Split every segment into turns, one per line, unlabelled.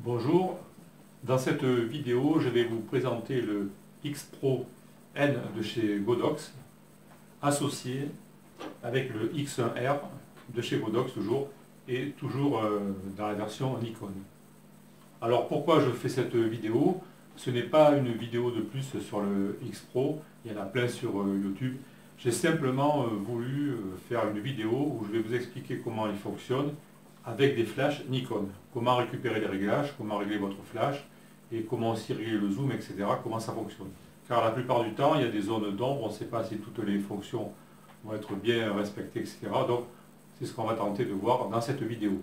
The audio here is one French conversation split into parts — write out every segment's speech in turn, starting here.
Bonjour, dans cette vidéo je vais vous présenter le X-Pro N de chez Godox associé avec le X1R de chez Godox toujours et toujours dans la version Nikon. Alors pourquoi je fais cette vidéo? Ce n'est pas une vidéo de plus sur le X-Pro, il y en a plein sur YouTube. J'ai simplement voulu faire une vidéo où je vais vous expliquer comment il fonctionne avec des flashs Nikon. Comment récupérer les réglages, comment régler votre flash et comment aussi régler le zoom, etc. Comment ça fonctionne. Car la plupart du temps, il y a des zones d'ombre, on ne sait pas si toutes les fonctions vont être bien respectées, etc. Donc c'est ce qu'on va tenter de voir dans cette vidéo.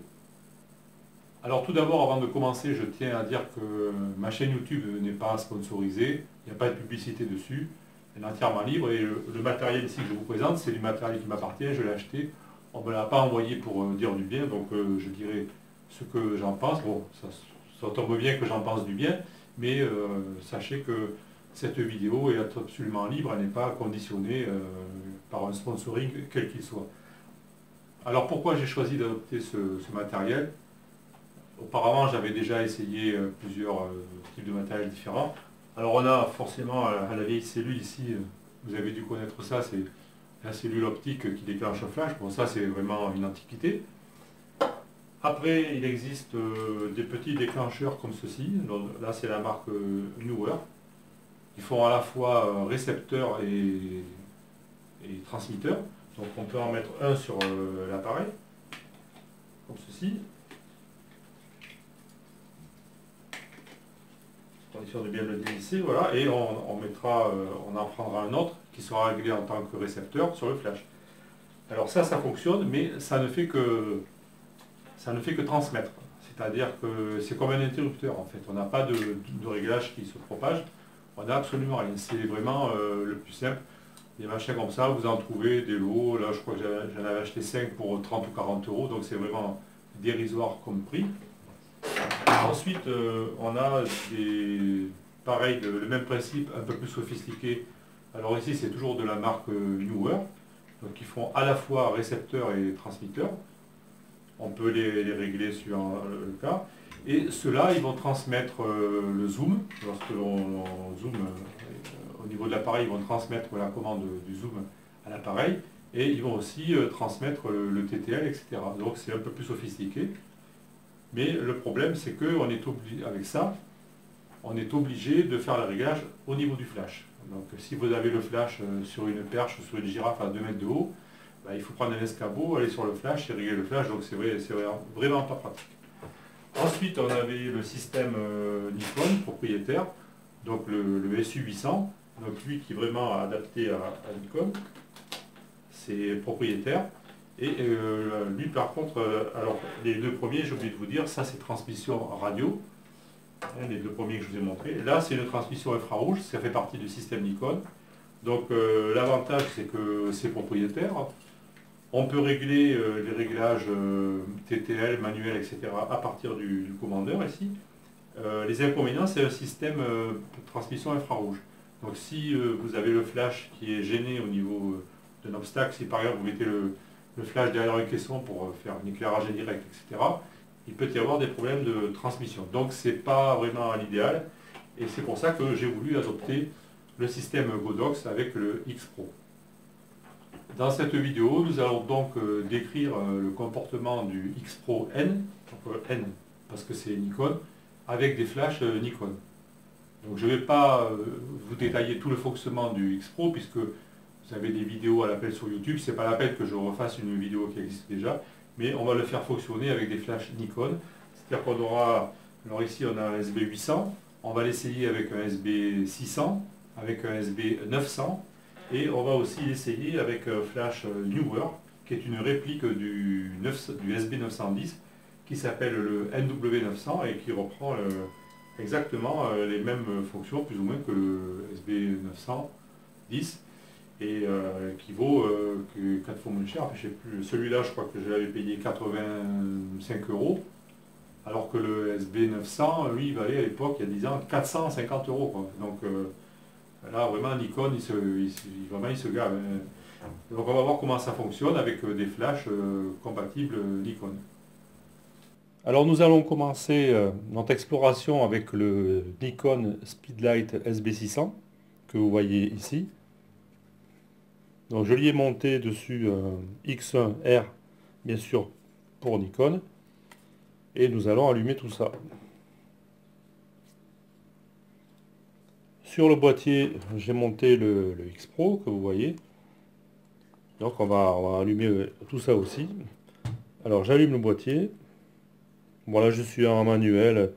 Alors tout d'abord, avant de commencer, je tiens à dire que ma chaîne YouTube n'est pas sponsorisée, il n'y a pas de publicité dessus, elle est entièrement libre et le matériel ici que je vous présente, c'est du matériel qui m'appartient, je l'ai acheté. On ne me l'a pas envoyé pour dire du bien, donc je dirai ce que j'en pense. Bon, ça tombe bien que j'en pense du bien, mais sachez que cette vidéo est absolument libre, elle n'est pas conditionnée par un sponsoring quel qu'il soit. Alors pourquoi j'ai choisi d'adopter ce matériel? Auparavant, j'avais déjà essayé plusieurs types de matériel différents. Alors on a forcément à la vieille cellule ici, vous avez dû connaître ça, c'est la cellule optique qui déclenche un flash. Bon, ça c'est vraiment une antiquité. Après, il existe des petits déclencheurs comme ceci. Donc, là c'est la marque Newer. Ils font à la fois récepteur et transmetteur. Donc on peut en mettre un sur l'appareil, comme ceci. Condition de bien le dévisser, voilà, et on en prendra un autre qui sera réglé en tant que récepteur sur le flash. Alors ça fonctionne, mais ça ne fait que transmettre. C'est-à-dire que c'est comme un interrupteur en fait. On n'a pas de réglage qui se propage. On n'a absolument rien. C'est vraiment le plus simple. Des machins comme ça, vous en trouvez des lots. Là, je crois que j'en avais acheté 5 pour 30 ou 40 euros. Donc c'est vraiment dérisoire comme prix. Ensuite, on a pareil, le même principe, un peu plus sophistiqué. Alors ici, c'est toujours de la marque Newer. Donc ils font à la fois récepteur et transmetteur. On peut les régler suivant le cas. Et ceux-là, ils vont transmettre le zoom. Lorsque l'on zoome au niveau de l'appareil, ils vont transmettre la commande du zoom à l'appareil. Et ils vont aussi transmettre le TTL, etc. Donc c'est un peu plus sophistiqué. Mais le problème, c'est qu'on est obligé, avec ça, on est obligé de faire le réglage au niveau du flash. Donc si vous avez le flash sur une perche, sur une girafe à 2 mètres de haut, il faut prendre un escabeau, aller sur le flash et régler le flash, donc c'est vraiment pas pratique. Ensuite, on avait le système Nikon propriétaire, donc le SU800, donc lui qui est vraiment adapté à Nikon, c'est propriétaire. Et lui par contre, alors les deux premiers, j'ai oublié de vous dire, ça c'est transmission radio, les deux premiers que je vous ai montrés. Là c'est une transmission infrarouge, ça fait partie du système Nikon. Donc l'avantage c'est que c'est propriétaire. On peut régler les réglages TTL, manuel, etc. à partir du commandeur ici. Les inconvénients, c'est un système de transmission infrarouge. Donc si vous avez le flash qui est gêné au niveau d'un obstacle, si par exemple vous mettez le flash derrière un caisson pour faire un éclairage indirect, etc., il peut y avoir des problèmes de transmission. Donc ce n'est pas vraiment l'idéal, et c'est pour ça que j'ai voulu adopter le système Godox avec le X-Pro. Dans cette vidéo, nous allons donc décrire le comportement du X-Pro N, donc N parce que c'est Nikon, avec des flashs Nikon. Donc je ne vais pas vous détailler tout le fonctionnement du X-Pro, puisque vous avez des vidéos à l'appel sur YouTube, c'est pas la peine que je refasse une vidéo qui existe déjà, mais on va le faire fonctionner avec des flashs Nikon. C'est-à-dire qu'on aura, alors ici on a un SB800, on va l'essayer avec un SB600, avec un SB900, et on va aussi l'essayer avec un flash Newer, qui est une réplique du SB910, qui s'appelle le NW900 et qui reprend exactement les mêmes fonctions, plus ou moins que le SB910. Et qui vaut 4 fois moins cher. Enfin, je sais plus, celui-là je crois que je l'avais payé 85 euros, alors que le SB900 lui il valait à l'époque, il y a 10 ans, 450 euros quoi. Donc là vraiment Nikon il se gave. Donc on va voir comment ça fonctionne avec des flashs compatibles Nikon. Alors nous allons commencer notre exploration avec le Nikon Speedlight SB600 que vous voyez ici. Donc je lui ai monté dessus X1R, bien sûr, pour Nikon. Et nous allons allumer tout ça. Sur le boîtier, j'ai monté le X Pro que vous voyez. Donc on va allumer tout ça aussi. Alors j'allume le boîtier. Voilà, je suis en manuel.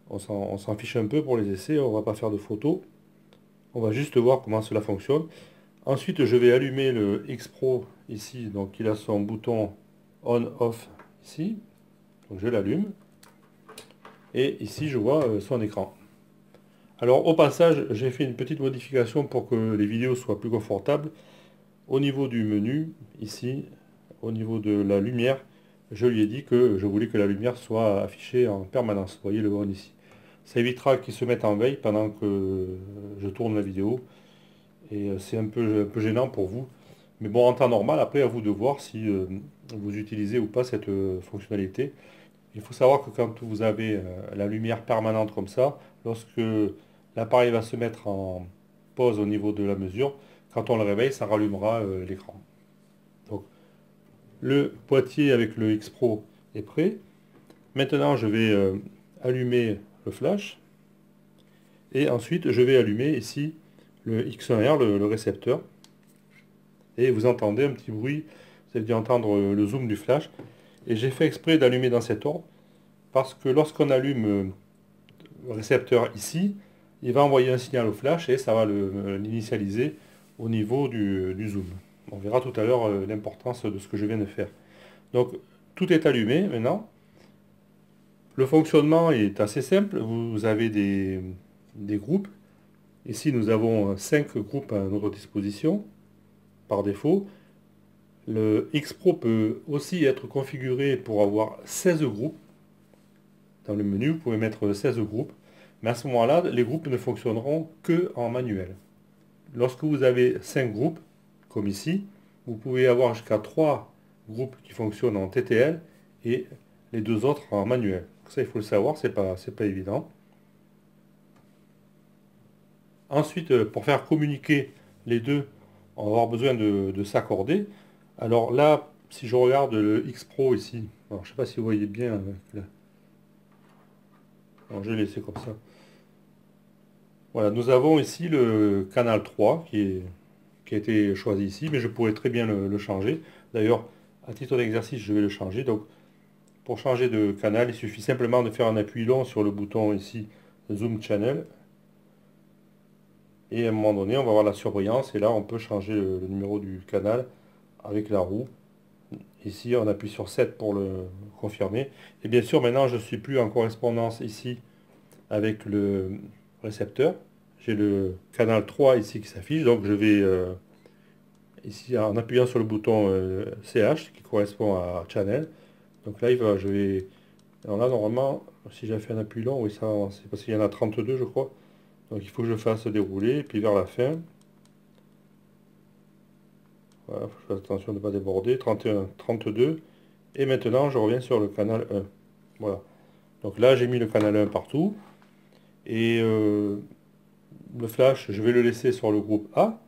On s'en fiche un peu pour les essais. On va pas faire de photos. On va juste voir comment cela fonctionne. Ensuite, je vais allumer le X Pro ici. Donc il a son bouton on-off ici. Donc je l'allume. Et ici, je vois son écran. Alors au passage, j'ai fait une petite modification pour que les vidéos soient plus confortables. Au niveau du menu, ici, au niveau de la lumière, je lui ai dit que je voulais que la lumière soit affichée en permanence. Vous voyez le on ici. Ça évitera qu'il se mette en veille pendant que je tourne la vidéo. Et c'est un peu gênant pour vous. Mais bon, en temps normal, après, à vous de voir si vous utilisez ou pas cette fonctionnalité. Il faut savoir que quand vous avez la lumière permanente comme ça, lorsque l'appareil va se mettre en pause au niveau de la mesure, quand on le réveille, ça rallumera l'écran. Donc, le boîtier avec le X Pro est prêt. Maintenant, je vais allumer le flash. Et ensuite, je vais allumer ici le X1R, le récepteur. Et vous entendez un petit bruit, vous avez dû entendre le zoom du flash. Et j'ai fait exprès d'allumer dans cet ordre, parce que lorsqu'on allume le récepteur ici, il va envoyer un signal au flash et ça va l'initialiser au niveau du zoom. On verra tout à l'heure l'importance de ce que je viens de faire. Donc tout est allumé maintenant. Le fonctionnement est assez simple. Vous avez des groupes. Ici nous avons 5 groupes à notre disposition par défaut. Le X Pro peut aussi être configuré pour avoir 16 groupes. Dans le menu, vous pouvez mettre 16 groupes. Mais à ce moment-là, les groupes ne fonctionneront que en manuel. Lorsque vous avez 5 groupes, comme ici, vous pouvez avoir jusqu'à 3 groupes qui fonctionnent en TTL et les 2 autres en manuel. Ça, il faut le savoir, c'est pas évident. Ensuite, pour faire communiquer les deux, on va avoir besoin de s'accorder. Alors là, si je regarde le X Pro ici, alors, je ne sais pas si vous voyez bien avec alors, je vais laisser comme ça. Voilà, nous avons ici le canal 3 qui a été choisi ici, mais je pourrais très bien le changer. D'ailleurs, à titre d'exercice, je vais le changer. Donc, pour changer de canal, il suffit simplement de faire un appui long sur le bouton ici, Zoom Channel. Et à un moment donné, on va voir la surbrillance, et là, on peut changer le numéro du canal avec la roue. Ici, on appuie sur 7 pour le confirmer. Et bien sûr, maintenant, je ne suis plus en correspondance ici avec le récepteur. J'ai le canal 3 ici qui s'affiche, donc je vais ici en appuyant sur le bouton CH qui correspond à Channel. Donc là, je vais... Alors là, normalement, si j'ai fait un appui long, oui, ça c'est parce qu'il y en a 32, je crois. Donc il faut que je fasse dérouler, et puis vers la fin, voilà, faut que je fasse attention de ne pas déborder, 31, 32, et maintenant je reviens sur le canal 1. Voilà. Donc là, j'ai mis le canal 1 partout, et le flash, je vais le laisser sur le groupe A,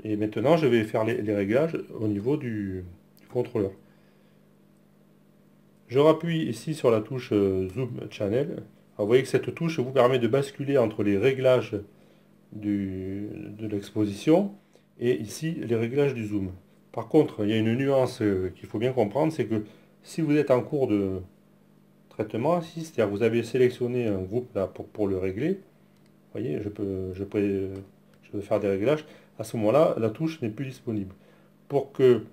et maintenant je vais faire les réglages au niveau du contrôleur. Je rappuie ici sur la touche Zoom Channel. Alors, vous voyez que cette touche vous permet de basculer entre les réglages de l'exposition et ici les réglages du zoom. Par contre, il y a une nuance qu'il faut bien comprendre, c'est que si vous êtes en cours de traitement, c'est-à-dire vous avez sélectionné un groupe là pour le régler, vous voyez, je peux faire des réglages, à ce moment-là, la touche n'est plus disponible. Pour que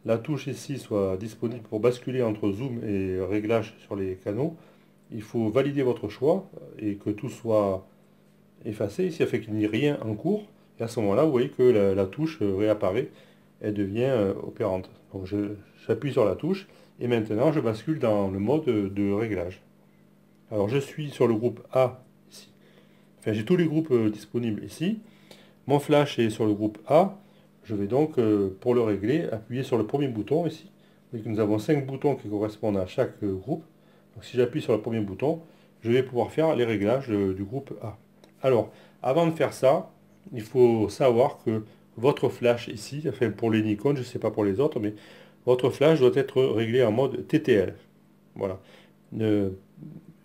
la touche ici soit disponible pour basculer entre zoom et réglage sur les canaux, il faut valider votre choix et que tout soit effacé. Ici, ça fait qu'il n'y ait rien en cours. Et à ce moment-là, vous voyez que la touche réapparaît. Elle devient opérante. Donc j'appuie sur la touche et maintenant je bascule dans le mode de réglage. Alors je suis sur le groupe A ici. Enfin, j'ai tous les groupes disponibles ici. Mon flash est sur le groupe A. Je vais donc, pour le régler, appuyer sur le premier bouton ici. Vous voyez que nous avons 5 boutons qui correspondent à chaque groupe. Donc si j'appuie sur le premier bouton, je vais pouvoir faire les réglages du groupe A. Alors, avant de faire ça, il faut savoir que votre flash ici, enfin pour les Nikon, je ne sais pas pour les autres, mais votre flash doit être réglé en mode TTL. Voilà.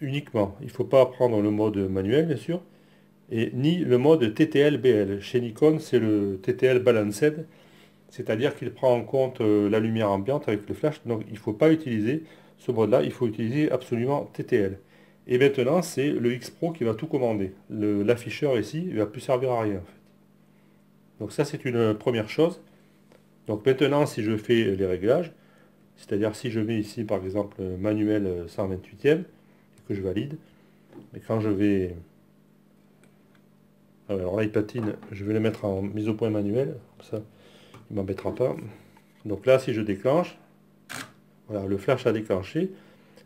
Uniquement. Il ne faut pas prendre le mode manuel, bien sûr, et ni le mode TTL-BL. Chez Nikon, c'est le TTL Balanced, c'est-à-dire qu'il prend en compte la lumière ambiante avec le flash, donc il ne faut pas utiliser ce mode-là, il faut utiliser absolument TTL. Et maintenant, c'est le X Pro qui va tout commander. L'afficheur ici, il ne va plus servir à rien, en fait. Donc ça, c'est une première chose. Donc maintenant, si je fais les réglages, c'est-à-dire si je mets ici, par exemple, manuel 128e, et que je valide, et quand je vais... Alors là, il patine, je vais le mettre en mise au point manuel, comme ça, il ne m'embêtera pas. Donc là, si je déclenche, voilà, le flash a déclenché.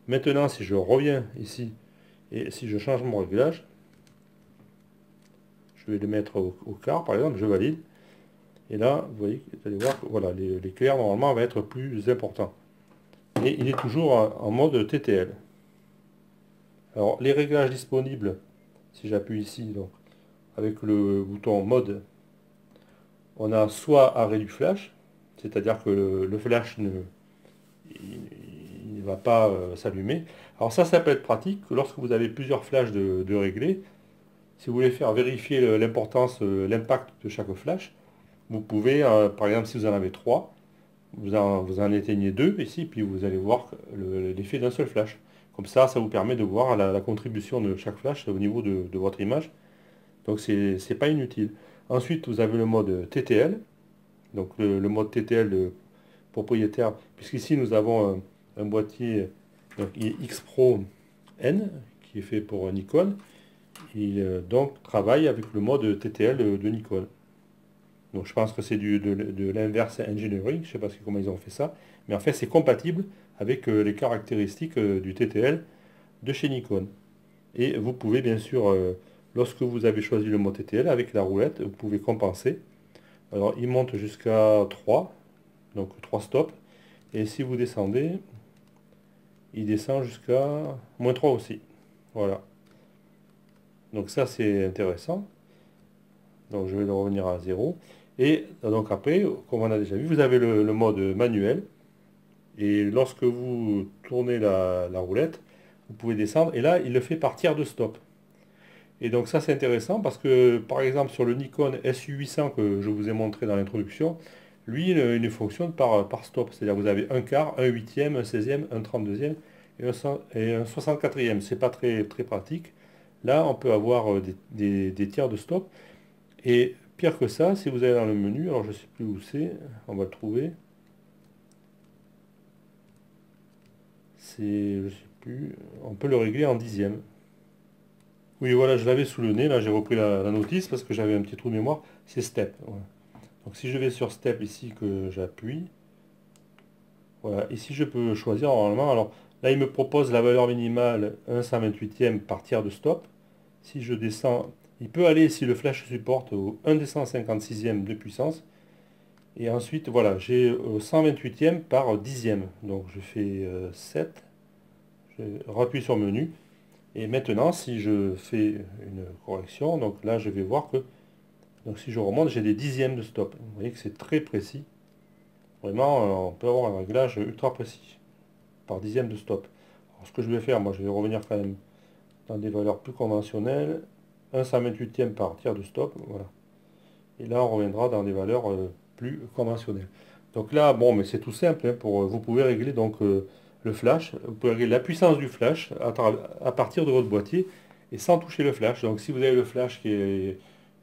Maintenant, si je reviens ici, et si je change mon réglage, je vais le mettre au quart, par exemple, je valide. Et là, vous voyez, vous allez voir que voilà, l'éclair, normalement, va être plus important. Et il est toujours en mode TTL. Alors, les réglages disponibles, si j'appuie ici, donc, avec le bouton mode, on a soit arrêt du flash, c'est-à-dire que le flash il ne va pas s'allumer. Alors ça peut être pratique lorsque vous avez plusieurs flashs de régler. Si vous voulez faire vérifier l'importance, l'impact de chaque flash, vous pouvez, par exemple, si vous en avez trois, vous en éteignez deux ici, puis vous allez voir l'effet d'un seul flash. Comme ça vous permet de voir la contribution de chaque flash au niveau de votre image. Donc c'est pas inutile. Ensuite, vous avez le mode TTL, donc le mode TTL de propriétaire, puisqu'ici nous avons un boîtier donc, X Pro N, qui est fait pour Nikon. Il donc travaille avec le mode TTL de Nikon. Donc je pense que c'est de l'inverse engineering, je ne sais pas comment ils ont fait ça, mais en fait c'est compatible avec les caractéristiques du TTL de chez Nikon. Et vous pouvez bien sûr, lorsque vous avez choisi le mode TTL, avec la roulette, vous pouvez compenser. Alors il monte jusqu'à 3, donc 3 stops, et si vous descendez, il descend jusqu'à -3 aussi. Voilà. Donc ça c'est intéressant. Donc je vais le revenir à 0. Et donc après, comme on a déjà vu, vous avez le mode manuel. Et lorsque vous tournez la roulette, vous pouvez descendre. Et là, il le fait par tiers de stop. Et donc ça c'est intéressant parce que par exemple sur le Nikon SU800 que je vous ai montré dans l'introduction, lui il fonctionne par stop. C'est-à-dire vous avez un quart, un huitième, un 16e, un 32e et un 64e. C'est pas très pratique. Là on peut avoir des tiers de stop. Et pire que ça, si vous allez dans le menu, alors je ne sais plus où c'est, on va le trouver. C'est, je sais plus, on peut le régler en dixième. Oui, voilà, je l'avais sous le nez, là j'ai repris la notice parce que j'avais un petit trou de mémoire, c'est Step. Voilà. Donc si je vais sur Step ici, que j'appuie, voilà, ici je peux choisir normalement, alors là il me propose la valeur minimale 1/128e par tiers de stop. Si je descends, il peut aller, si le flash supporte, au 1/156e de puissance. Et ensuite, voilà, j'ai 128e par dixième. Donc je fais 7, je rappuie sur menu. Et maintenant, si je fais une correction, donc là je vais voir que, donc si je remonte, j'ai des dixièmes de stop. Vous voyez que c'est très précis. Vraiment, on peut avoir un réglage ultra précis, par dixième de stop. Alors ce que je vais faire, moi je vais revenir quand même dans des valeurs plus conventionnelles. 1/128e par tiers de stop, voilà. Et là, on reviendra dans des valeurs plus conventionnelles. Donc là, bon, mais c'est tout simple. Hein, vous pouvez régler donc le flash. Vous pouvez régler la puissance du flash à partir de votre boîtier et sans toucher le flash. Donc si vous avez le flash qui est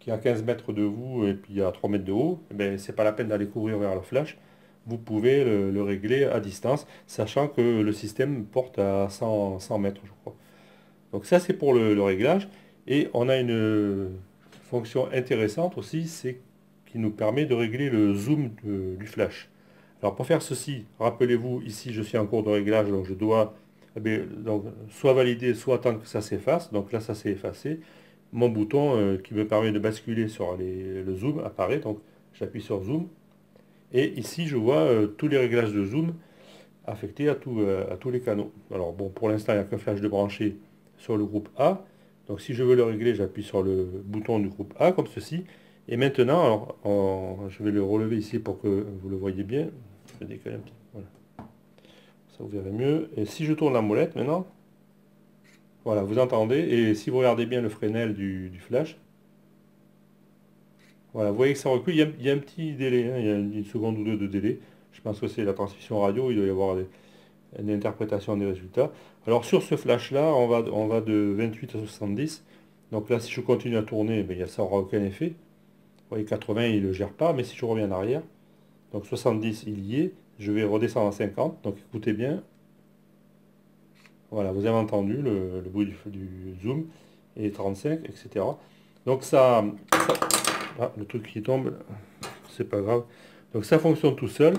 à 15 mètres de vous et puis à 3 mètres de haut, eh ben, c'est pas la peine d'aller courir vers le flash. Vous pouvez le régler à distance, sachant que le système porte à 100 mètres, je crois. Donc ça, c'est pour le réglage. Et on a une fonction intéressante aussi, c'est qui nous permet de régler le zoom du flash. Alors pour faire ceci, rappelez-vous, ici je suis en cours de réglage, donc je dois donc, soit valider, soit attendre que ça s'efface. Donc là, ça s'est effacé. Mon bouton qui me permet de basculer sur le zoom apparaît, donc j'appuie sur zoom. Et ici, je vois tous les réglages de zoom affecté à tous les canaux. Alors bon, pour l'instant, il n'y a qu'un flash de branché sur le groupe A. Donc si je veux le régler, j'appuie sur le bouton du groupe A, comme ceci. Et maintenant, alors, je vais le relever ici pour que vous le voyez bien. Je vais décaler un petit peu. Voilà. Ça vous verrez mieux. Et si je tourne la molette maintenant, voilà, vous entendez. Et si vous regardez bien le Fresnel du flash, voilà, vous voyez que ça recule. Il y a un petit délai, hein, il y a une seconde ou deux de délai. Je pense que c'est la transmission radio, il doit y avoir une interprétation des résultats. Alors sur ce flash-là, on va de 28 à 70. Donc là, si je continue à tourner, ben, ça n'aura aucun effet. Vous voyez, 80, il ne le gère pas, mais si je reviens en arrière, donc 70, il y est. Je vais redescendre à 50, donc écoutez bien. Voilà, vous avez entendu le bruit du zoom, et 35, etc. Donc ah, le truc qui tombe, c'est pas grave. Donc ça fonctionne tout seul.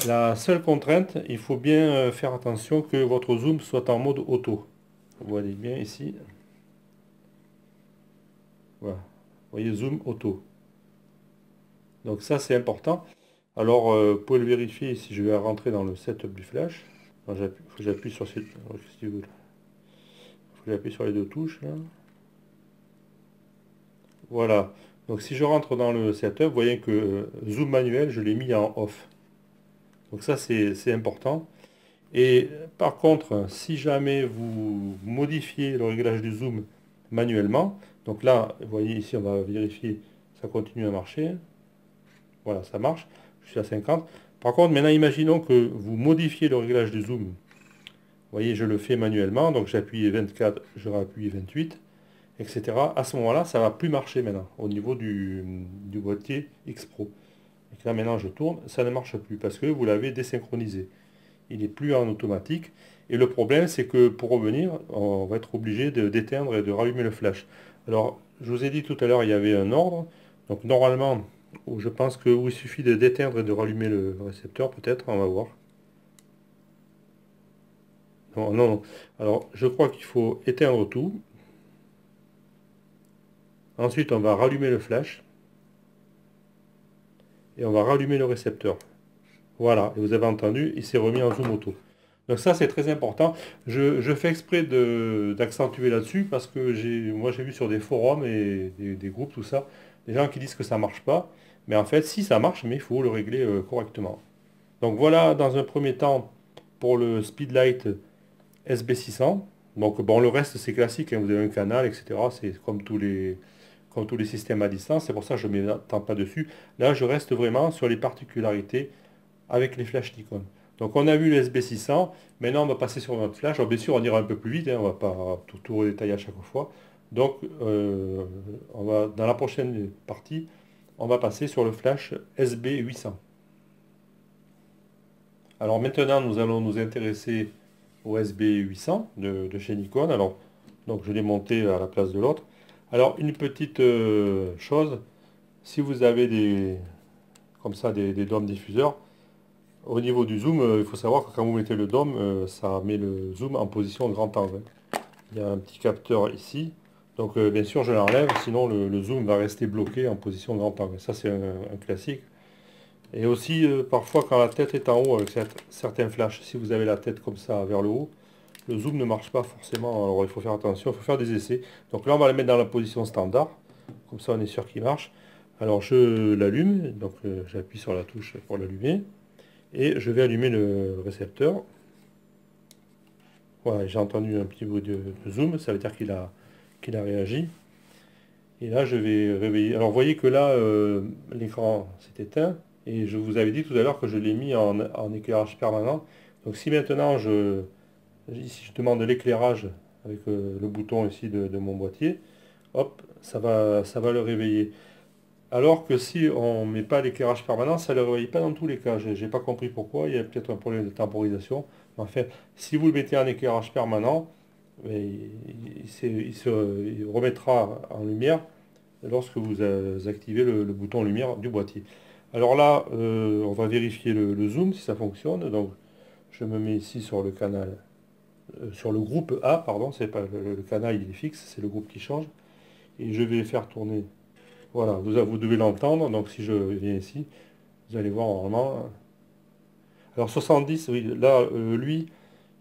La seule contrainte, il faut bien faire attention que votre zoom soit en mode auto. Vous voyez bien ici. Voilà. Vous voyez, zoom auto. Donc ça, c'est important. Alors, vous pouvez le vérifier si je vais rentrer dans le setup du flash. Il faut que j'appuie sur j'appuie sur les deux touches, là. Voilà. Donc si je rentre dans le setup, vous voyez que zoom manuel, je l'ai mis en off. Donc ça, c'est important. Et par contre, si jamais vous modifiez le réglage du zoom manuellement, donc là, vous voyez ici, on va vérifier, ça continue à marcher. Voilà, ça marche. Je suis à 50. Par contre, maintenant, imaginons que vous modifiez le réglage du zoom. Vous voyez, je le fais manuellement, donc j'appuie 24, je rappuie 28, etc. À ce moment-là, ça ne va plus marcher maintenant, au niveau du boîtier X Pro. Et là, maintenant, je tourne, ça ne marche plus, parce que vous l'avez désynchronisé. Il n'est plus en automatique. Et le problème, c'est que pour revenir, on va être obligé d'éteindre et de rallumer le flash. Alors, je vous ai dit tout à l'heure, il y avait un ordre. Donc, normalement, je pense qu'il suffit d'éteindre et de rallumer le récepteur, peut-être, on va voir. Non, non, non. Alors, je crois qu'il faut éteindre tout. Ensuite, on va rallumer le flash. Et on va rallumer le récepteur. Voilà, et vous avez entendu, il s'est remis en zoom auto. Donc ça, c'est très important. Je fais exprès d'accentuer là-dessus parce que moi j'ai vu sur des forums et des groupes, tout ça, des gens qui disent que ça marche pas. Mais en fait, si ça marche, mais il faut le régler correctement. Donc voilà, dans un premier temps, pour le Speedlight SB600. Donc bon, le reste, c'est classique, hein, vous avez un canal, etc. C'est comme tous les systèmes à distance. C'est pour ça que je ne m'étends pas dessus. Là, je reste vraiment sur les particularités avec les flashs Nikon. Donc on a vu le SB600, maintenant on va passer sur notre flash. Alors bien sûr on ira un peu plus vite, hein, on ne va pas tout redétailler à chaque fois. Donc dans la prochaine partie, on va passer sur le flash SB800. Alors maintenant nous allons nous intéresser au SB800 de chez Nikon. Alors donc je l'ai monté à la place de l'autre. Alors une petite chose, si vous avez comme ça des dômes diffuseurs, au niveau du zoom, il faut savoir que quand vous mettez le dôme, ça met le zoom en position grand angle. Il y a un petit capteur ici. Donc bien sûr, je l'enlève, sinon le zoom va rester bloqué en position grand angle. Ça, c'est un classique. Et aussi, parfois, quand la tête est en haut, avec certains flashs, si vous avez la tête comme ça vers le haut, le zoom ne marche pas forcément. Alors il faut faire attention, il faut faire des essais. Donc là, on va le mettre dans la position standard. Comme ça, on est sûr qu'il marche. Alors je l'allume, donc j'appuie sur la touche pour l'allumer. Et je vais allumer le récepteur. Voilà, j'ai entendu un petit bruit de zoom, ça veut dire qu'il a réagi. Et là, je vais réveiller. Alors, vous voyez que là, l'écran s'est éteint. Et je vous avais dit tout à l'heure que je l'ai mis en éclairage permanent. Donc, si maintenant ici, je demande l'éclairage avec le bouton ici de mon boîtier, hop, ça va le réveiller. Alors que si on ne met pas l'éclairage permanent, ça ne le réveille pas dans tous les cas. Je n'ai pas compris pourquoi, il y a peut-être un problème de temporisation. Mais en fait, si vous le mettez en éclairage permanent, il remettra en lumière lorsque vous activez le bouton lumière du boîtier. Alors là, on va vérifier le zoom si ça fonctionne. Donc je me mets ici sur le canal, sur le groupe A, pardon, c'est pas le canal, il est fixe, c'est le groupe qui change. Et je vais faire tourner. Voilà, vous devez l'entendre, donc si je viens ici, vous allez voir normalement. Alors 70, oui, là, lui,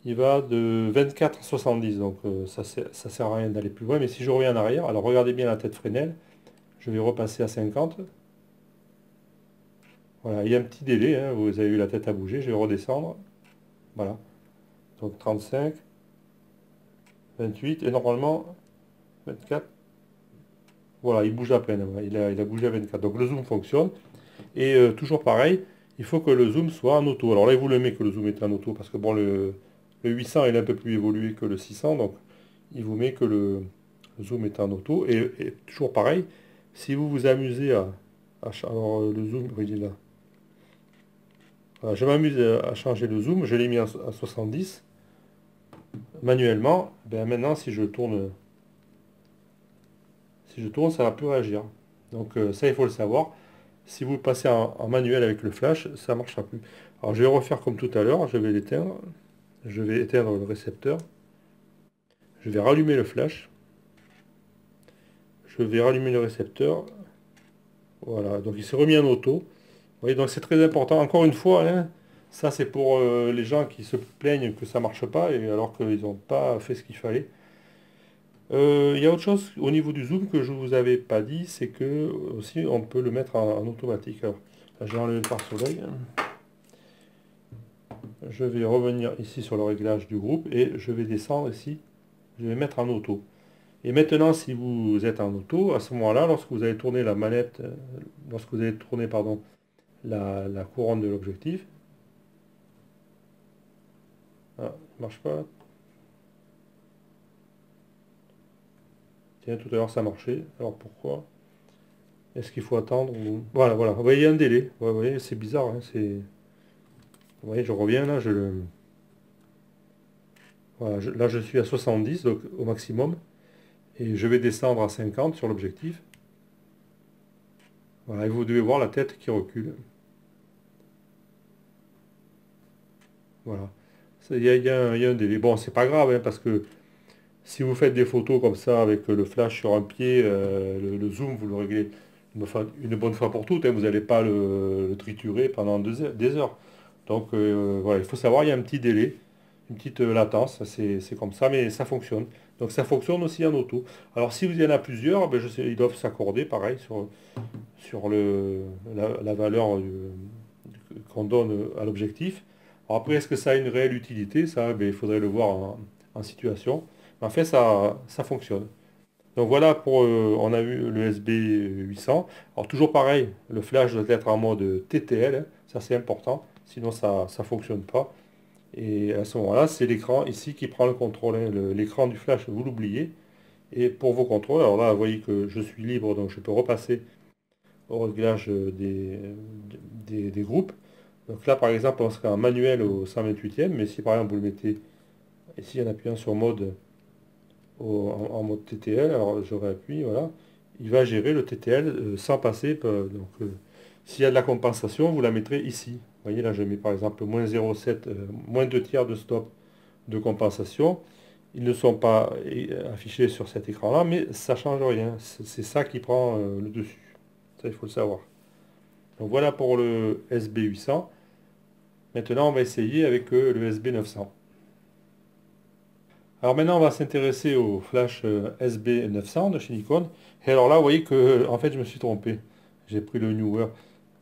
il va de 24 à 70, donc ça sert à rien d'aller plus loin. Mais si je reviens en arrière, alors regardez bien la tête Fresnel, je vais repasser à 50. Voilà, il y a un petit délai, hein, vous avez eu la tête à bouger, je vais redescendre. Voilà, donc 35, 28, et normalement 24. Voilà, il bouge à peine, voilà, il a bougé à 24. Donc le zoom fonctionne. Et toujours pareil, il faut que le zoom soit en auto. Alors là, il vous le met que le zoom est en auto, parce que bon, le 800 il est un peu plus évolué que le 600, donc il vous met que le zoom est en auto. Et toujours pareil, si vous vous amusez alors le zoom, oui, il est là. Voilà, je m'amuse à changer le zoom, je l'ai mis à 70 manuellement. Ben maintenant, si je tourne, ça va plus réagir. Donc ça, il faut le savoir. Si vous passez en manuel avec le flash, ça ne marchera plus. Alors je vais refaire comme tout à l'heure, je vais l'éteindre. Je vais éteindre le récepteur. Je vais rallumer le flash. Je vais rallumer le récepteur. Voilà, donc il s'est remis en auto. Vous voyez, donc c'est très important. Encore une fois, hein, ça c'est pour les gens qui se plaignent que ça ne marche pas, et alors qu'ils n'ont pas fait ce qu'il fallait. Il y a autre chose au niveau du zoom que je ne vous avais pas dit, c'est que aussi on peut le mettre en automatique. Alors, là, je vais enlever le pare-soleil. Je vais revenir ici sur le réglage du groupe et je vais descendre ici. Je vais mettre en auto. Et maintenant, si vous êtes en auto, à ce moment-là, lorsque vous allez tourner la manette, lorsque vous allez tourner, pardon, la couronne de l'objectif, ah, ça marche pas. Tiens, tout à l'heure ça marchait. Alors pourquoi? Est-ce qu'il faut attendre Voilà, voilà. Vous voyez, il y a un délai. Ouais, vous voyez, c'est bizarre, hein, Vous voyez, je reviens là, Voilà, là je suis à 70, donc au maximum. Et je vais descendre à 50 sur l'objectif. Voilà, et vous devez voir la tête qui recule. Voilà. Il y a un délai. Bon, c'est pas grave, hein, parce que si vous faites des photos comme ça avec le flash sur un pied, le zoom, vous le réglez une bonne fois pour toutes, hein, vous n'allez pas le triturer pendant des heures. Donc voilà, il faut savoir, il y a un petit délai, une petite latence, c'est comme ça, mais ça fonctionne. Donc ça fonctionne aussi en auto. Alors si vous y en a plusieurs, ben, je sais, ils doivent s'accorder pareil sur la valeur qu'on donne à l'objectif. Alors après, est-ce que ça a une réelle utilité? Ça, ben, il faudrait le voir en situation. Mais en fait, ça fonctionne. Donc voilà pour, on a vu le SB 800. Alors toujours pareil, le flash doit être en mode TTL, hein. Ça c'est important, sinon ça ne fonctionne pas. Et à ce moment-là, c'est l'écran ici qui prend le contrôle, hein. L'écran du flash, vous l'oubliez. Et pour vos contrôles, alors là, vous voyez que je suis libre, donc je peux repasser au réglage des groupes. Donc là, par exemple, on serait en manuel au 128e, mais si par exemple vous le mettez ici en appuyant sur mode en mode TTL, alors je réappuie, voilà, il va gérer le TTL sans passer. Donc s'il y a de la compensation, vous la mettrez ici. Vous voyez, là je mets par exemple moins 0,7, moins 2 tiers de stop de compensation. Ils ne sont pas affichés sur cet écran-là, mais ça ne change rien. C'est ça qui prend le dessus. Ça, il faut le savoir. Donc voilà pour le SB800. Maintenant, on va essayer avec le SB900. Alors maintenant, on va s'intéresser au flash SB900 de chez Nikon. Et alors là, vous voyez que en fait, je me suis trompé. J'ai pris le Newer.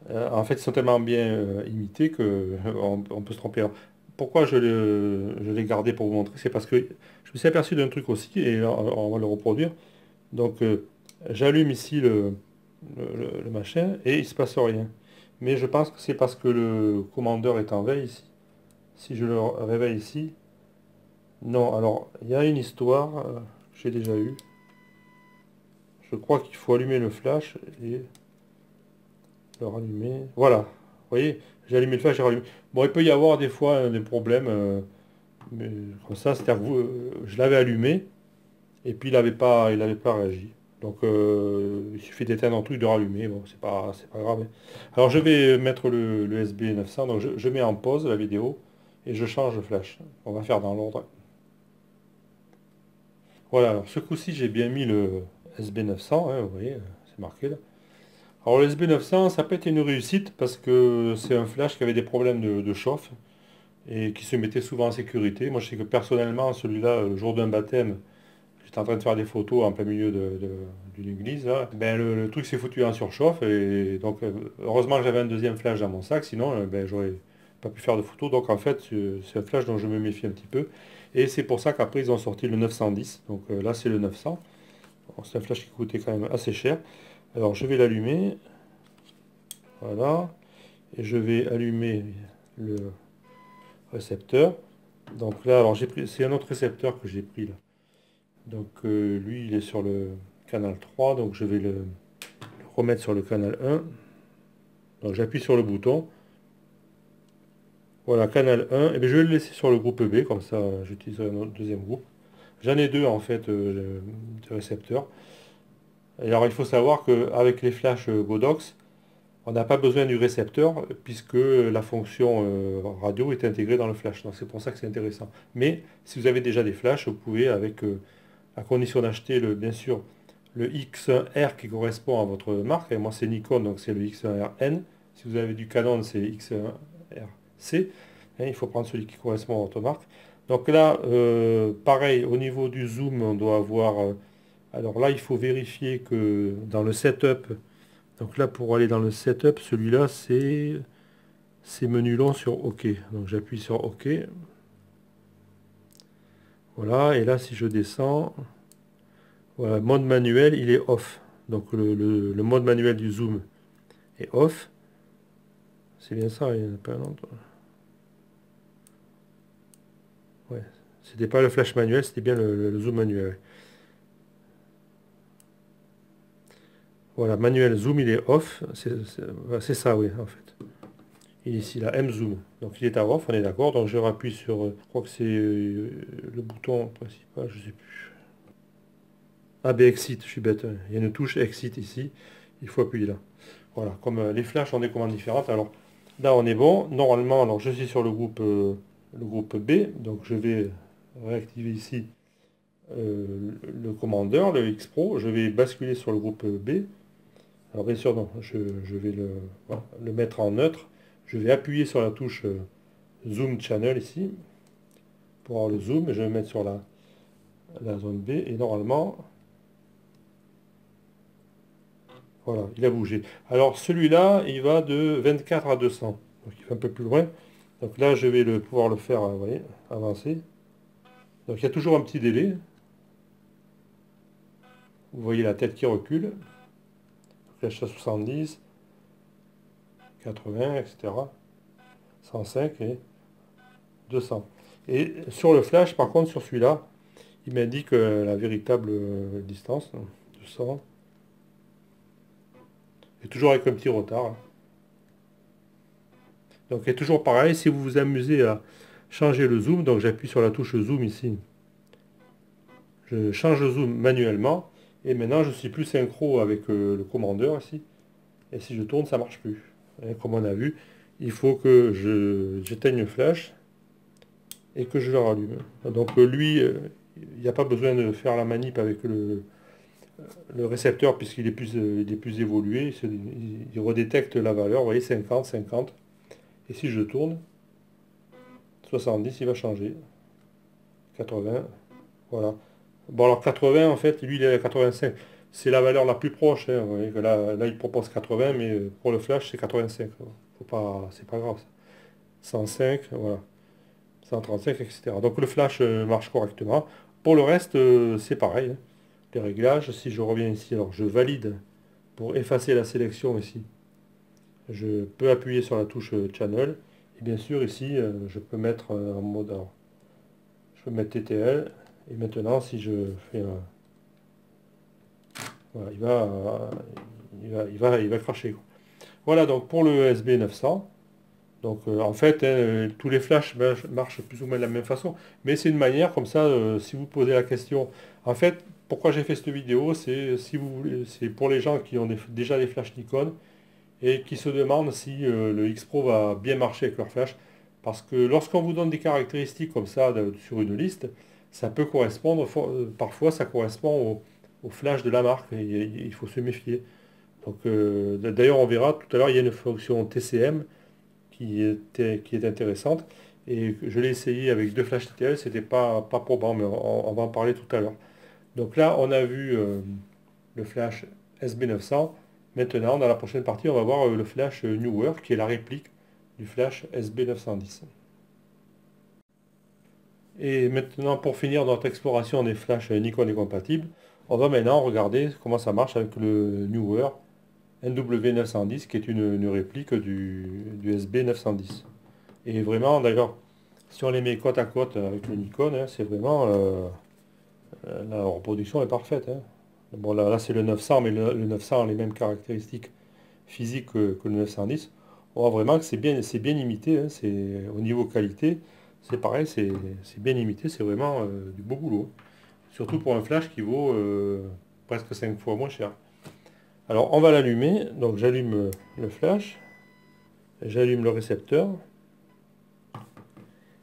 En fait, ils sont tellement bien imités que on peut se tromper. Alors, pourquoi je l'ai gardé pour vous montrer? C'est parce que je me suis aperçu d'un truc aussi, et on va le reproduire. Donc, j'allume ici le machin, et il ne se passe rien. Mais je pense que c'est parce que le commandeur est en veille ici. Si je le réveille ici, non, alors il y a une histoire que j'ai déjà eue. Je crois qu'il faut allumer le flash et le rallumer. Voilà, vous voyez, j'ai allumé le flash, j'ai rallumé. Bon, il peut y avoir des fois des problèmes, mais comme ça, c'est-à-dire que je l'avais allumé et puis il avait pas réagi. Donc il suffit d'éteindre un truc, de rallumer, bon, c'est pas grave, hein. Alors je vais mettre le SB 900, donc je mets en pause la vidéo et je change le flash. On va faire dans l'ordre. Voilà, alors ce coup-ci j'ai bien mis le SB 900, hein, vous voyez, c'est marqué là. Alors le SB900, ça peut être une réussite parce que c'est un flash qui avait des problèmes de chauffe et qui se mettait souvent en sécurité. Moi je sais que personnellement, celui-là, le jour d'un baptême, j'étais en train de faire des photos en plein milieu d'une église, là. Ben, le truc s'est foutu en surchauffe et donc heureusement que j'avais un deuxième flash dans mon sac, sinon ben, j'aurais pas pu faire de photos. Donc en fait c'est un flash dont je me méfie un petit peu. Et c'est pour ça qu'après ils ont sorti le 910. Donc là c'est le 900. Bon, c'est un flash qui coûtait quand même assez cher. Alors je vais l'allumer. Voilà. Et je vais allumer le récepteur. Donc là, alors j'ai pris, c'est un autre récepteur que j'ai pris là. Donc lui, il est sur le canal 3, donc je vais le remettre sur le canal 1. Donc j'appuie sur le bouton. Voilà, canal 1. Et bien je vais le laisser sur le groupe B, comme ça j'utiliserai un autre deuxième groupe. J'en ai deux en fait de récepteurs. Et alors il faut savoir qu'avec les flashs Godox, on n'a pas besoin du récepteur puisque la fonction radio est intégrée dans le flash. Donc c'est pour ça que c'est intéressant. Mais si vous avez déjà des flashs, vous pouvez, avec à condition d'acheter bien sûr le X1R qui correspond à votre marque. Et moi c'est Nikon, donc c'est le X1RN. Si vous avez du Canon, c'est X1RC. Hein, il faut prendre celui qui correspond à votre marque. Donc là, pareil, au niveau du zoom, on doit avoir... alors là, il faut vérifier que dans le setup, donc là, pour aller dans le setup, celui-là, c'est menu long sur OK. Donc j'appuie sur OK. Voilà, et là, si je descends, voilà, mode manuel, il est off. Donc le mode manuel du zoom est off. C'est bien ça, il n'y en a pas un autre. Ouais, c'était pas le flash manuel, c'était bien le zoom manuel. Voilà, manuel zoom, il est off. C'est ça, oui, en fait. Il est ici, là, M-Zoom. Donc il est à off, on est d'accord. Donc je rappuie sur, je crois que c'est le bouton principal, je sais plus. Ah ben Exit, je suis bête. Hein. Il y a une touche Exit ici. Il faut appuyer là. Voilà, comme les flashs ont des commandes différentes. Alors là on est bon. Normalement, alors je suis sur le groupe B. Donc je vais réactiver ici le commandeur, le X Pro. Je vais basculer sur le groupe B. Alors bien sûr, non, je vais voilà, le mettre en neutre. Je vais appuyer sur la touche Zoom Channel ici pour avoir le zoom. Je vais mettre sur la zone B et normalement, voilà, il a bougé. Alors celui-là, il va de 24 à 200. Donc il va un peu plus loin. Donc là, je vais pouvoir le faire, vous voyez, avancer. Donc il y a toujours un petit délai. Vous voyez la tête qui recule. Donc là, je suis à 70, 80, etc. 105 et 200. Et sur le flash, par contre, sur celui-là, il m'indique la véritable distance, 200. Et toujours avec un petit retard. Hein. Donc, et toujours pareil, si vous vous amusez à changer le zoom, donc j'appuie sur la touche zoom ici. Je change le zoom manuellement. Et maintenant, je suis plus synchro avec le commandeur ici. Et si je tourne, ça ne marche plus. Et comme on a vu, il faut que j'éteigne le flash et que je le rallume. Donc lui, il n'y a pas besoin de faire la manip avec le récepteur puisqu'il est plus évolué. Il redétecte la valeur, vous voyez, 50, 50. Et si je tourne, 70, il va changer. 80, voilà. Bon alors 80, en fait, lui il est à 85. C'est la valeur la plus proche. Hein. Vous voyez que là, il propose 80, mais pour le flash, c'est 85. Faut pas, c'est pas grave. 105, voilà. 135, etc. Donc le flash marche correctement. Pour le reste, c'est pareil. Hein. Les réglages, si je reviens ici, alors je valide pour effacer la sélection ici. Je peux appuyer sur la touche Channel. Et bien sûr, ici, je peux mettre en mode... Alors, je peux mettre TTL. Et maintenant, si je fais un... Voilà, il va cracher. Quoi. Voilà donc pour le SB 900. Donc en fait, tous les flashs marchent plus ou moins de la même façon. Mais c'est une manière comme ça, si vous posez la question. En fait, pourquoi j'ai fait cette vidéo, c'est si vous voulez, c'est pour les gens qui ont déjà des flashs Nikon et qui se demandent si le X Pro va bien marcher avec leur flash. Parce que lorsqu'on vous donne des caractéristiques comme ça sur une liste, ça peut correspondre, parfois ça correspond au flash de la marque et il faut se méfier.
Donc d'ailleurs on verra tout à l'heure, il y a une fonction TCM qui est intéressante. Et je l'ai essayé avec deux flash TTL, c'était pas probant, mais on va en parler tout à l'heure. Donc là, on a vu le flash SB900. Maintenant, dans la prochaine partie, on va voir le flash Newer, qui est la réplique du flash SB910. Et maintenant, pour finir notre exploration des flashs Nikon et compatibles, on va maintenant regarder comment ça marche avec le Newer NW910, qui est une réplique du SB910. Et vraiment, d'ailleurs, si on les met côte à côte avec le Nikon, hein, c'est vraiment... la reproduction est parfaite, hein. Bon, là c'est le 900, mais le 900 a les mêmes caractéristiques physiques que le 910. On voit vraiment que c'est bien imité, hein, au niveau qualité, c'est pareil, c'est bien imité, c'est vraiment du beau boulot. Surtout pour un flash qui vaut presque 5 fois moins cher. Alors on va l'allumer, donc j'allume le flash, j'allume le récepteur.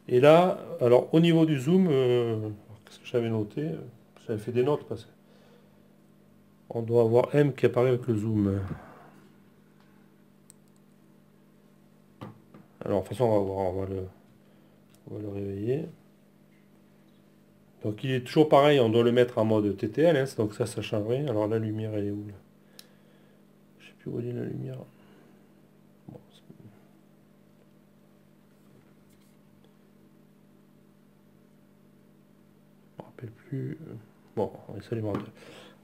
Et là, alors au niveau du zoom, qu'est-ce que j'avais noté? J'avais fait des notes parce qu'on doit avoir M qui apparaît avec le zoom. Alors de toute façon, on va voir, on va le réveiller. Donc il est toujours pareil, on doit le mettre en mode TTL, hein, donc ça change rien. Alors la lumière, elle est où là? Je sais plus où est la lumière. Bon, je me rappelle plus. Bon, on va s'allumer.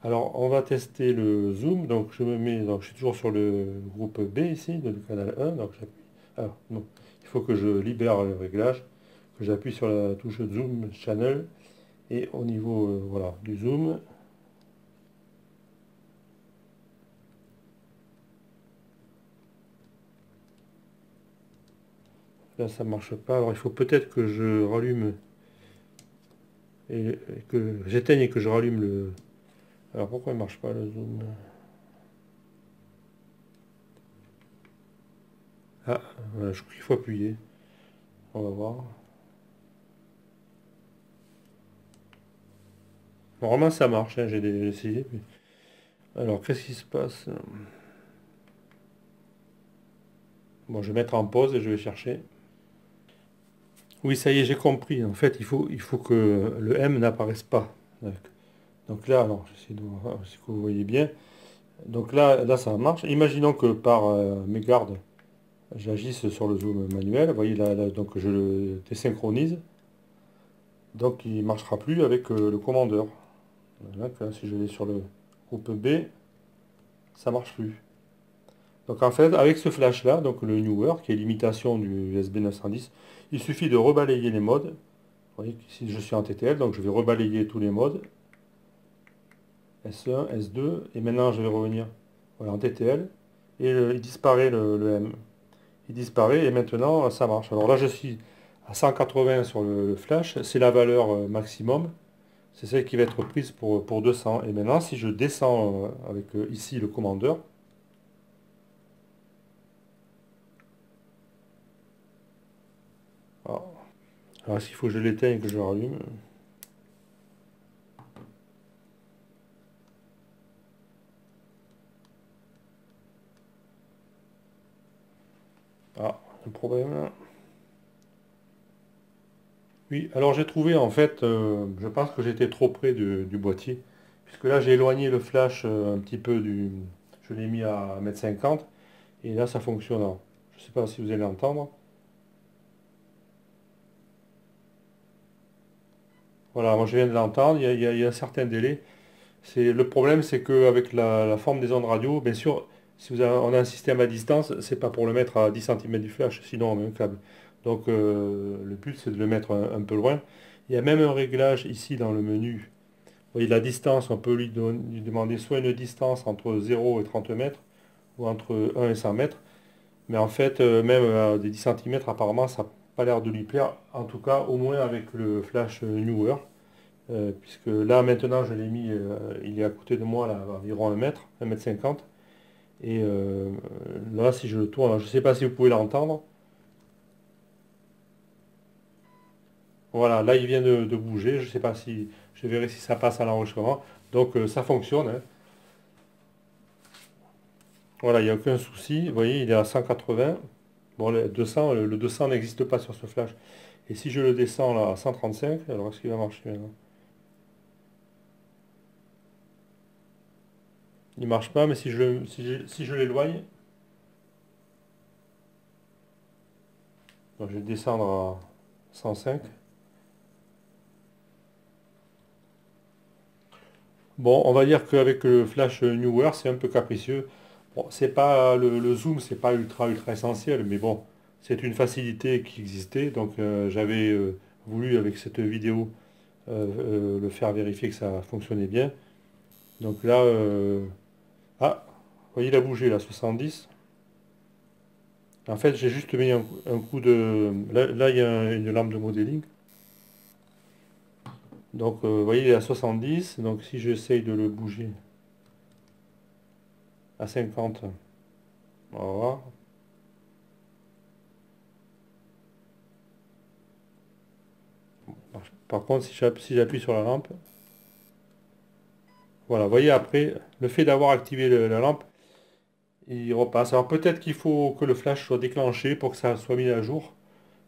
Alors on va tester le zoom. Donc je me mets, donc je suis toujours sur le groupe B ici, le canal 1. Donc j'appuie. Alors non, il faut que je libère le réglage, que j'appuie sur la touche zoom channel et au niveau voilà du zoom. Là ça marche pas. Alors il faut peut-être que je rallume et que j'éteigne et que je rallume le. Alors pourquoi il marche pas le zoom? Ah, voilà, je crois qu'il faut appuyer. On va voir. Normalement ça marche, hein, j'ai essayé. Alors qu'est-ce qui se passe? Bon, je vais mettre en pause et je vais chercher. Oui, ça y est, j'ai compris. En fait, il faut que le M n'apparaisse pas. Donc là, alors, j'essaie de voir si vous voyez bien. Donc là, ça marche. Imaginons que par mégarde, j'agisse sur le zoom manuel. Vous voyez, donc je le désynchronise. Donc il ne marchera plus avec le commandeur. Voilà, là, si je vais sur le groupe B, ça marche plus. Donc en fait, avec ce flash-là, donc le Newer, qui est l'imitation du USB 910, il suffit de rebalayer les modes. Vous voyez qu'ici je suis en TTL, donc je vais rebalayer tous les modes. S1, S2, et maintenant je vais revenir voilà, en TTL, et il disparaît le M. Il disparaît, et maintenant ça marche. Alors là je suis à 180 sur le flash, c'est la valeur maximum, c'est celle qui va être prise pour 200. Et maintenant si je descends avec ici le commandeur, alors est-ce qu'il faut que je l'éteigne et que je rallume? Ah, un problème là. Oui, alors j'ai trouvé en fait, je pense que j'étais trop près du boîtier, puisque là j'ai éloigné le flash un petit peu je l'ai mis à 1,50 m, et là ça fonctionne. Alors, je ne sais pas si vous allez l'entendre. Voilà, moi je viens de l'entendre, il y a un certain délai. Le problème c'est qu'avec la forme des ondes radio, bien sûr, si on a un système à distance, c'est pas pour le mettre à 10 cm du flash, sinon on met un câble. Donc le but c'est de le mettre un peu loin. Il y a même un réglage ici dans le menu. Vous voyez la distance, on peut lui demander soit une distance entre 0 et 30 mètres, ou entre 1 et 100 mètres. Mais en fait, même à des 10 cm, apparemment, ça n'a pas l'air de lui plaire. En tout cas, au moins avec le flash Newer. Puisque là, maintenant, je l'ai mis, il est à côté de moi, là, à environ 1 mètre, 1,50 m. Et là, si je le tourne, je ne sais pas si vous pouvez l'entendre. Voilà, là, il vient de bouger. Je ne sais pas si, je verrai si ça passe à l'enregistrement. Donc, ça fonctionne, hein. Voilà, il n'y a aucun souci. Vous voyez, il est à 180. Bon, le 200 n'existe pas sur ce flash. Et si je le descends là à 135, alors est-ce qu'il va marcher maintenant? Il marche pas, mais si je l'éloigne, donc je vais descendre à 105. Bon, on va dire qu'avec le flash Newer, c'est un peu capricieux. Bon, c'est pas le zoom, c'est pas ultra essentiel, mais bon, c'est une facilité qui existait. Donc j'avais voulu avec cette vidéo le faire vérifier que ça fonctionnait bien. Donc là, ah, vous voyez, il a bougé là, 70. En fait, j'ai juste mis un coup de. Là, il y a une lampe de modeling. Donc, vous voyez, il est à 70. Donc, si j'essaye de le bouger à 50, on va voir. Par contre, si j'appuie sur la lampe, voilà, vous voyez, après, le fait d'avoir activé la lampe, il repasse. Alors, peut-être qu'il faut que le flash soit déclenché pour que ça soit mis à jour.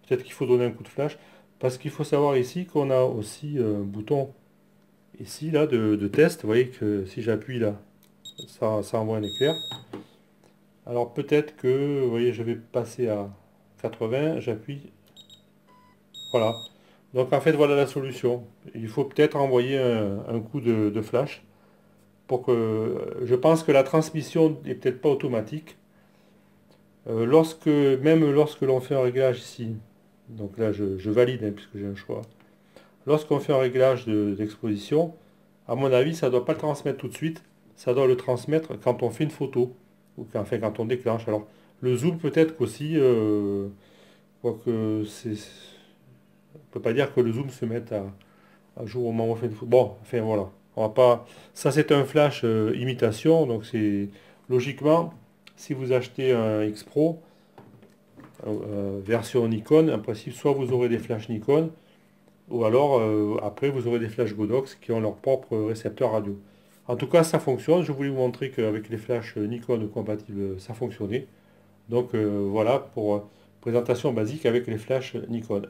Peut-être qu'il faut donner un coup de flash. Parce qu'il faut savoir ici qu'on a aussi un bouton ici, là, de test. Vous voyez que si j'appuie là, ça envoie un éclair. Alors peut-être que, vous voyez, je vais passer à 80, j'appuie, voilà. Donc en fait, voilà la solution. Il faut peut-être envoyer un coup de flash pour que, je pense que la transmission n'est peut-être pas automatique. Même lorsque l'on fait un réglage ici, donc là je valide hein, puisque j'ai un choix. Lorsqu'on fait un réglage d'exposition, à mon avis, ça ne doit pas le transmettre tout de suite, ça doit le transmettre quand on fait une photo, ou enfin quand on déclenche. Alors, le zoom peut-être qu'aussi, quoique on ne peut pas dire que le zoom se mette à jour au moment où on fait une photo. Bon, enfin voilà, on va pas. Ça c'est un flash imitation, donc c'est logiquement, si vous achetez un X Pro version Nikon, en principe, soit vous aurez des flashs Nikon, ou alors, après, vous aurez des flashs Godox qui ont leur propre récepteur radio. En tout cas, ça fonctionne. Je voulais vous montrer qu'avec les flashs Nikon compatibles, ça fonctionnait. Donc voilà pour présentation basique avec les flashs Nikon.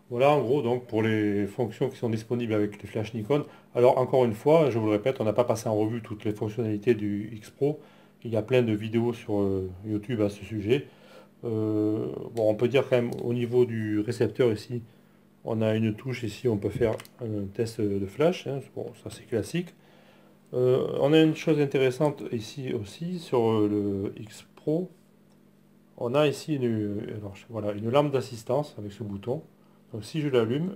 Voilà en gros donc pour les fonctions qui sont disponibles avec les flashs Nikon. Alors encore une fois, je vous le répète, on n'a pas passé en revue toutes les fonctionnalités du X Pro. Il y a plein de vidéos sur YouTube à ce sujet. Bon, on peut dire quand même au niveau du récepteur ici, on a une touche ici, on peut faire un test de flash, hein. Bon, ça c'est classique. On a une chose intéressante ici aussi sur le X Pro. On a ici voilà, une lampe d'assistance avec ce bouton. Donc si je l'allume,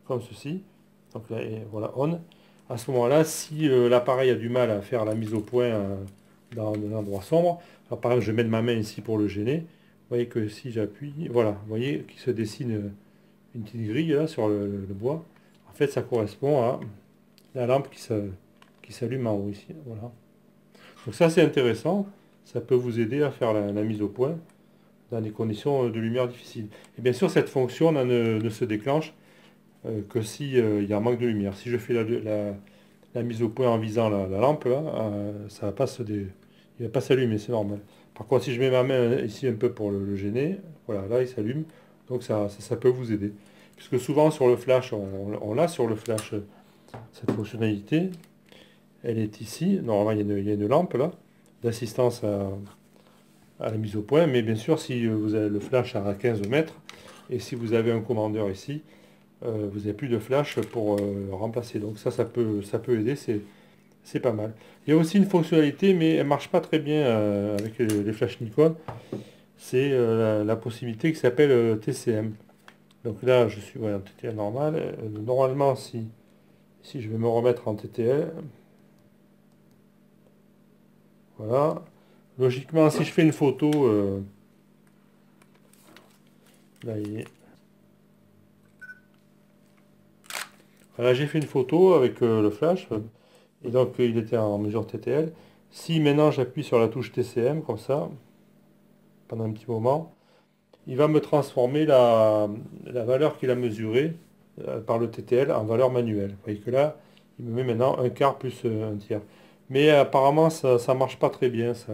comme ceci, donc là, et voilà, on. À ce moment-là, si l'appareil a du mal à faire la mise au point dans un endroit sombre, alors par exemple je mets ma main ici pour le gêner, vous voyez que si j'appuie, voilà, vous voyez qu'il se dessine une petite grille là sur le bois. En fait, ça correspond à la lampe qui s'allume en haut ici. Voilà. Donc ça, c'est intéressant. Ça peut vous aider à faire la mise au point dans des conditions de lumière difficiles. Et bien sûr, cette fonction là, ne se déclenche que si il y a un manque de lumière. Si je fais la mise au point en visant la lampe, là, ça va pas il va pas s'allumer, c'est normal. Par contre, si je mets ma main ici un peu pour le gêner, voilà, là, il s'allume. Donc ça peut vous aider. Puisque souvent sur le flash, on l'a sur le flash, cette fonctionnalité. Elle est ici. Normalement, il y a une lampe là, d'assistance à la mise au point. Mais bien sûr, si vous avez le flash à 15 mètres, et si vous avez un commandeur ici, vous n'avez plus de flash pour le remplacer. Donc ça peut aider, c'est pas mal. Il y a aussi une fonctionnalité, mais elle marche pas très bien avec les flashs Nikon. C'est la possibilité qui s'appelle TCM. Donc là, je suis en TTL normal. Normalement, si je vais me remettre en TTL, voilà. Logiquement, si je fais une photo, là, voilà, j'ai fait une photo avec le flash, et donc il était en mesure TTL. Si maintenant j'appuie sur la touche TCM, comme ça, pendant un petit moment, il va me transformer la valeur qu'il a mesurée par le TTL en valeur manuelle. Vous voyez que là, il me met maintenant un quart plus un tiers. Mais apparemment ça marche pas très bien ça,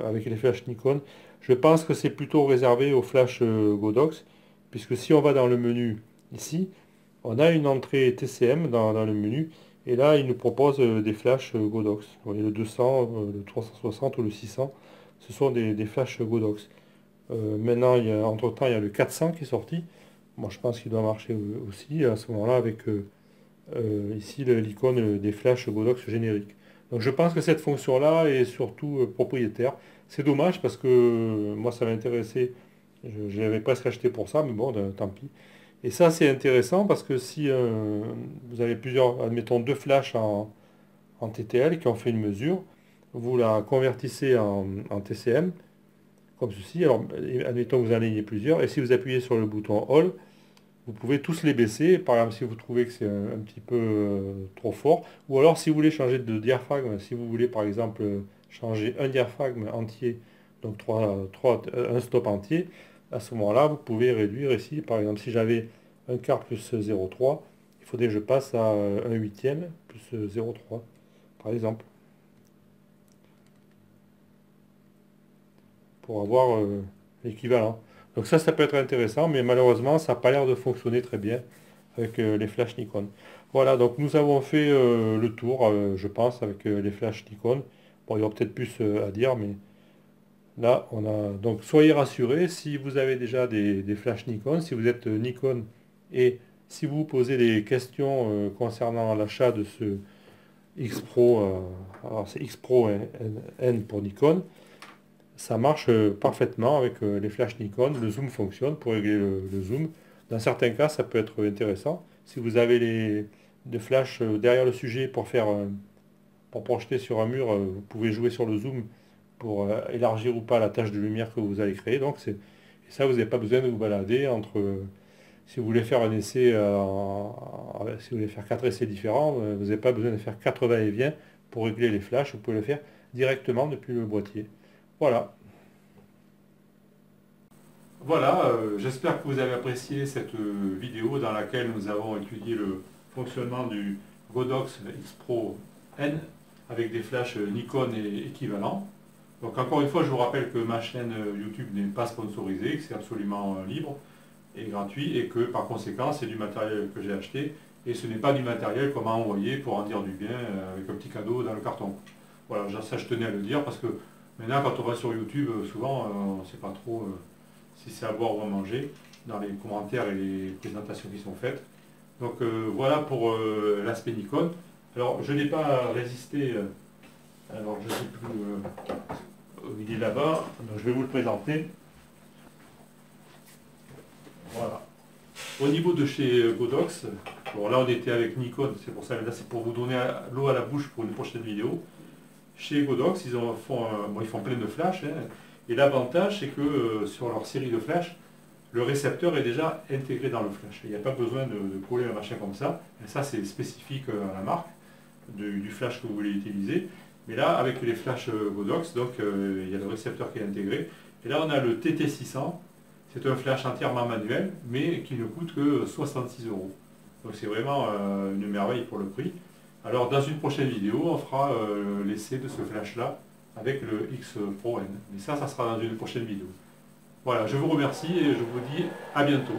avec les flashs Nikon. Je pense que c'est plutôt réservé aux flashs Godox, puisque si on va dans le menu ici, on a une entrée TCM dans le menu, et là il nous propose des flashs Godox. Vous voyez, le 200, le 360 ou le 600, ce sont des flashs Godox. Maintenant, entre-temps, il y a le 400 qui est sorti. Moi je pense qu'il doit marcher aussi à ce moment-là avec ici l'icône des flashs Godox génériques. Donc je pense que cette fonction-là est surtout propriétaire. C'est dommage parce que moi ça m'intéressait, je l'avais presque acheté pour ça, mais bon, tant pis. Et ça c'est intéressant parce que si vous avez plusieurs, admettons deux flashs en TTL qui ont fait une mesure, vous la convertissez en TCM, comme ceci. Alors admettons que vous en ayez plusieurs, et si vous appuyez sur le bouton All, vous pouvez tous les baisser, par exemple si vous trouvez que c'est un petit peu trop fort, ou alors si vous voulez changer de diaphragme, si vous voulez par exemple changer un diaphragme entier, donc un stop entier, à ce moment-là vous pouvez réduire ici, par exemple si j'avais un quart plus 0,3, il faudrait que je passe à un huitième plus 0,3, par exemple, pour avoir l'équivalent. Donc ça peut être intéressant, mais malheureusement, ça n'a pas l'air de fonctionner très bien avec les flashs Nikon. Voilà, donc nous avons fait le tour, je pense, avec les flashs Nikon. Bon, il y aura peut-être plus à dire, mais là, on a... Donc soyez rassurés, si vous avez déjà des flashs Nikon, si vous êtes Nikon, et si vous vous posez des questions concernant l'achat de ce X Pro, alors c'est X Pro N pour Nikon, ça marche parfaitement avec les flashs Nikon. Le zoom fonctionne pour régler le zoom. Dans certains cas, ça peut être intéressant. Si vous avez des flashs derrière le sujet pour projeter sur un mur, vous pouvez jouer sur le zoom pour élargir ou pas la tâche de lumière que vous allez créer. Donc et ça, vous n'avez pas besoin de vous balader entre... si vous voulez faire un essai, si vous voulez faire 4 essais différents, vous n'avez pas besoin de faire 4 va-et-vient pour régler les flashs. Vous pouvez le faire directement depuis le boîtier. Voilà.
Voilà, j'espère que vous avez apprécié cette vidéo dans laquelle nous avons étudié le fonctionnement du Godox X Pro N avec des flashs Nikon et équivalents. Donc encore une fois, je vous rappelle que ma chaîne YouTube n'est pas sponsorisée, que c'est absolument libre et gratuit, et que par conséquent, c'est du matériel que j'ai acheté, et ce n'est pas du matériel qu'on m'a envoyé pour en dire du bien avec un petit cadeau dans le carton. Voilà, ça je tenais à le dire, parce que maintenant, quand on va sur YouTube, souvent, on ne sait pas trop si c'est à boire ou à manger, dans les commentaires et les présentations qui sont faites. Donc voilà pour l'aspect Nikon. Alors je n'ai pas résisté, alors je ne sais plus où il est là-bas, donc je vais vous le présenter. Voilà. Au niveau de chez Godox, bon là on était avec Nikon, c'est pour ça, là c'est pour vous donner l'eau à la bouche pour une prochaine vidéo. Chez Godox, ils font plein de flash, hein, et l'avantage c'est que sur leur série de flash, le récepteur est déjà intégré dans le flash. Il n'y a pas besoin de coller un machin comme ça, et ça c'est spécifique à la marque du flash que vous voulez utiliser. Mais là, avec les flashs Godox, donc il y a le récepteur qui est intégré, et là on a le TT600. C'est un flash entièrement manuel, mais qui ne coûte que 66 euros. Donc c'est vraiment une merveille pour le prix. Alors dans une prochaine vidéo, on fera l'essai de ce flash-là avec le X Pro N. Mais ça sera dans une prochaine vidéo. Voilà, je vous remercie et je vous dis à bientôt.